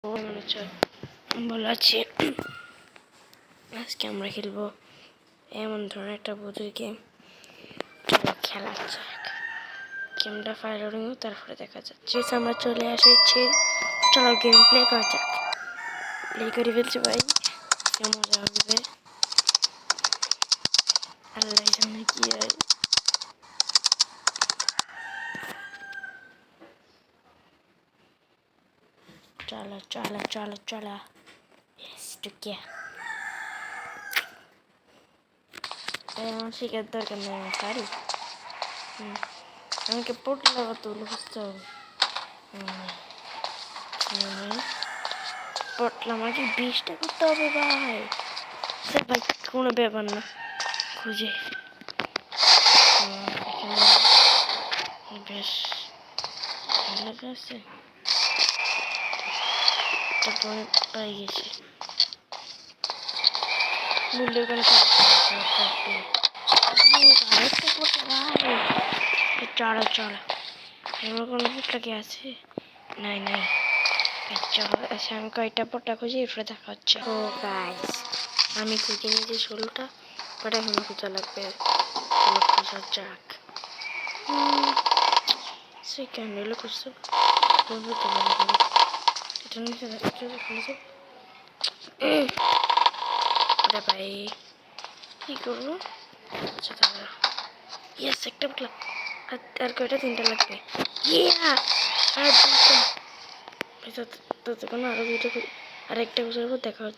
ভালো আছি। আজকে আমরা খেলবো এমন ধরনের একটা বুদ্ধি গেম। চলো খেলা যাক। গেমটা ফায়ার লোডিং তারপরে দেখা যাচ্ছে। আমরা চলে আসেছি, চলো গেম প্লে করা যাক। প্লে করে ফেলছি ভাই, মজা হবে। আল্লাহ সামনে কি হয়। চলো চলো চলো চলো, টুকিয়া আমার শিখার দরকার নেই, আমি পারি। আমাকে পটলা কতগুলো বুঝতে হবে। পটলা আমাকে 20টা করতে হবে ভাই। সে ভাই কোনো ব্যাপার না, খুঁজে বেশ ভালো আছে। তারপরে পাই গেছি মূল্য কেন চড়া চড়া এমন কোনো পোটলা কি আছে? নাই নাই। আচ্ছা আমি কয়টা পোটলা খুঁজি এরপরে দেখা হচ্ছে। ও গাইস, আমি খুঁজে নিয়েছি 16টা, বাট এখনো খোঁজা লাগবে। খোঁজা যাক। সে কেন এলো খুঁজছো এটা নিচে খুঁজে ভাই কি করবো? আচ্ছা দাঁড়া, ইয়েস একটা পোটলা। আর কয়টা? 3টা লাগবে। আর 2টা ততক্ষণ আরো 2টা আর একটা খুঁজার পর দেখা হচ্ছে।